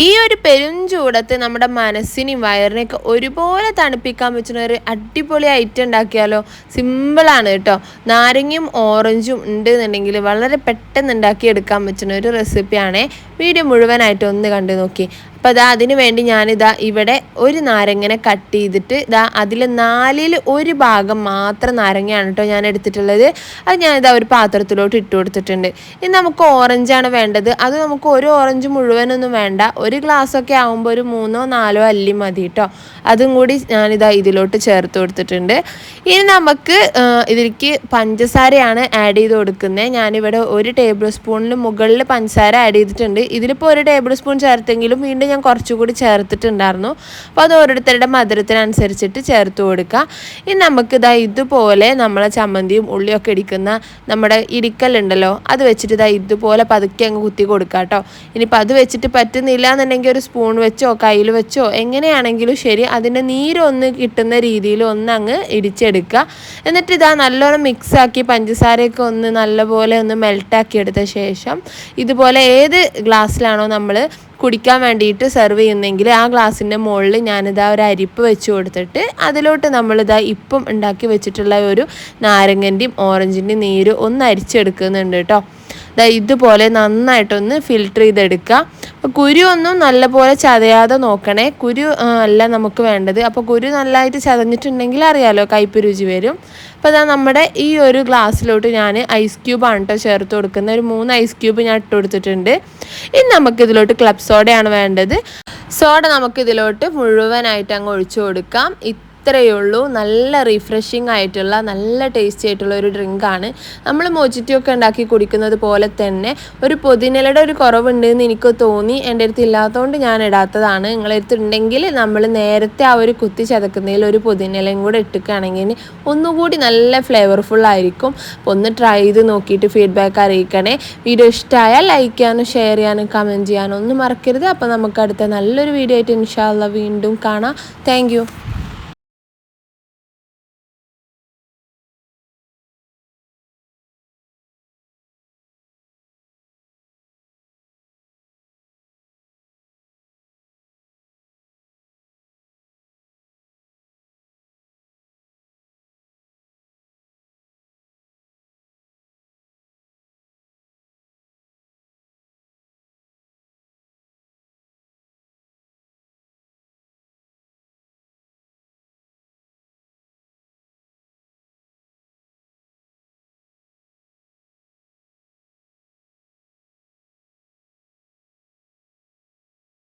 ഈ ഒരു പെരുംചൂടത്ത് നമ്മുടെ മനസ്സിനെയും വയറിനെയൊക്കെ ഒരുപോലെ തണുപ്പിക്കാൻ പറ്റുന്ന ഒരു അടിപൊളി ഐറ്റം ഉണ്ടാക്കിയാലോ. സിമ്പിളാണ് കേട്ടോ. നാരങ്ങയും ഓറഞ്ചും ഉണ്ട് എന്നുണ്ടെങ്കിൽ വളരെ പെട്ടെന്ന് ഉണ്ടാക്കിയെടുക്കാൻ പറ്റുന്ന ഒരു റെസിപ്പിയാണേ. വീഡിയോ മുഴുവനായിട്ട് ഒന്ന് കണ്ടു നോക്കി. അപ്പോൾ അതിന് വേണ്ടി ഞാനിതാ ഇവിടെ ഒരു നാരങ്ങനെ കട്ട് ചെയ്തിട്ട് അതിൽ 1/4 ഭാഗം മാത്രം നാരങ്ങയാണ് കേട്ടോ ഞാൻ എടുത്തിട്ടുള്ളത്. അത് ഞാനിതാ ഒരു പാത്രത്തിലോട്ട് ഇട്ട് കൊടുത്തിട്ടുണ്ട്. ഇനി നമുക്ക് ഓറഞ്ചാണ് വേണ്ടത്. അത് നമുക്ക് ഒരു ഓറഞ്ച് മുഴുവനൊന്നും വേണ്ട. ഒരു ഗ്ലാസ്സൊക്കെ ആകുമ്പോൾ ഒരു 3 4 അല്ലി മതി കേട്ടോ. അതും കൂടി ഞാനിതാ ഇതിലോട്ട് ചേർത്ത് കൊടുത്തിട്ടുണ്ട്. ഇനി നമുക്ക് ഇതിലേക്ക് പഞ്ചസാരയാണ് ആഡ് ചെയ്ത് കൊടുക്കുന്നത്. ഞാനിവിടെ 1 ടേബിൾ സ്പൂണിന് മുകളിൽ പഞ്ചസാര ആഡ് ചെയ്തിട്ടുണ്ട്. ഇതിലിപ്പോൾ 1 ടേബിൾ സ്പൂൺ ചേർത്തെങ്കിലും വീണ്ടും ഞാൻ കുറച്ചുകൂടി ചേർത്തിട്ടുണ്ടായിരുന്നു. അപ്പോൾ അത് ഓരോരുത്തരുടെ മധുരത്തിനനുസരിച്ചിട്ട് ചേർത്ത് കൊടുക്കുക. ഇനി നമുക്കിതാ ഇതുപോലെ നമ്മളെ ചമ്മന്തിയും ഉള്ളിയൊക്കെ ഇടിക്കുന്ന നമ്മുടെ ഇടിക്കലുണ്ടല്ലോ, അത് വെച്ചിട്ട് ഇതുപോലെ പതുക്കെ അങ്ങ് കുത്തി കൊടുക്കുക കേട്ടോ. ഇനിയിപ്പോൾ അത് വെച്ചിട്ട് പറ്റുന്നില്ല എന്നുണ്ടെങ്കിൽ ഒരു സ്പൂൺ വെച്ചോ കയ്യിൽ വെച്ചോ എങ്ങനെയാണെങ്കിലും ശരി, അതിൻ്റെ നീരൊന്ന് കിട്ടുന്ന രീതിയിൽ ഒന്നങ്ങ് ഇടിച്ചെടുക്കുക. എന്നിട്ട് നല്ലോണം മിക്സാക്കി പഞ്ചസാരയൊക്കെ ഒന്ന് നല്ലപോലെ ഒന്ന് മെൽട്ടാക്കി എടുത്ത ശേഷം ഇതുപോലെ ഏത് ഗ്ലാസ്സിലാണോ നമ്മൾ കുടിക്കാൻ വേണ്ടിയിട്ട് സെർവ് ചെയ്യുന്നെങ്കിൽ ആ ഗ്ലാസിൻ്റെ മുകളിൽ ഞാനിതാ ഒരു അരിപ്പ് വെച്ച് കൊടുത്തിട്ട് അതിലോട്ട് നമ്മളിതാ ഇപ്പം ഉണ്ടാക്കി വെച്ചിട്ടുള്ള ഒരു നാരങ്ങൻ്റെയും ഓറഞ്ചിൻ്റെയും നീര് ഒന്ന് അരിച്ചെടുക്കുന്നുണ്ട് കേട്ടോ. ഇതുപോലെ നന്നായിട്ടൊന്ന് ഫിൽറ്റർ ചെയ്തെടുക്കുക. അപ്പോൾ കുരു ഒന്നും നല്ലപോലെ ചതയാതെ നോക്കണേ. കുരു അല്ല നമുക്ക് വേണ്ടത്. അപ്പോൾ കുരു നല്ലതായിട്ട് ചതഞ്ഞിട്ടുണ്ടെങ്കിൽ അറിയാലോ കയ്പ്പ് രുചി വരും. അപ്പോൾ നമ്മുടെ ഈ ഒരു ഗ്ലാസ്സിലോട്ട് ഞാൻ ഐസ് ക്യൂബാണ് കേട്ടോ ചേർത്ത് കൊടുക്കുന്നത്. ഒരു 3 ഐസ് ക്യൂബ് ഞാൻ ഇട്ട് കൊടുത്തിട്ടുണ്ട്. ഇനി നമുക്കിതിലോട്ട് ക്ലബ് സോഡയാണ് വേണ്ടത്. സോഡ നമുക്കിതിലോട്ട് മുഴുവനായിട്ട് അങ്ങ് ഒഴിച്ചു കൊടുക്കാം. ഇത്രയേ ഉള്ളൂ. നല്ല റിഫ്രഷിങ് ആയിട്ടുള്ള നല്ല ടേസ്റ്റി ആയിട്ടുള്ള ഒരു ഡ്രിങ്കാണ്. നമ്മൾ മൊജിറ്റൊക്കെ ഉണ്ടാക്കി കുടിക്കുന്നത് പോലെ തന്നെ ഒരു പുതിനയുടെ ഒരു കുറവുണ്ടെന്ന് എനിക്ക് തോന്നി. എൻ്റെ അടുത്ത് ഇല്ലാത്തതുകൊണ്ട് ഞാൻ ഇടാത്തതാണ്. നിങ്ങളുടെ അടുത്ത് ഉണ്ടെങ്കിൽ നമ്മൾ നേരത്തെ ആ ഒരു കുത്തി ചതക്കുന്നതിൽ ഒരു പുതിനയിലയും കൂടെ ഇട്ടുകയാണെങ്കിൽ ഒന്നുകൂടി നല്ല ഫ്ലേവർഫുൾ ആയിരിക്കും. അപ്പോൾ ഒന്ന് ട്രൈ ചെയ്ത് നോക്കിയിട്ട് ഫീഡ്ബാക്ക് അറിയിക്കണേ. വീഡിയോ ഇഷ്ടമായാൽ ലൈക്ക് ചെയ്യാനും ഷെയർ ചെയ്യാനും കമൻറ്റ് ചെയ്യാനും ഒന്നും മറക്കരുത്. അപ്പോൾ നമുക്ക് അടുത്ത നല്ലൊരു വീഡിയോ ആയിട്ട് ഇൻഷാ അല്ലാഹ് വീണ്ടും കാണാം. Thank you.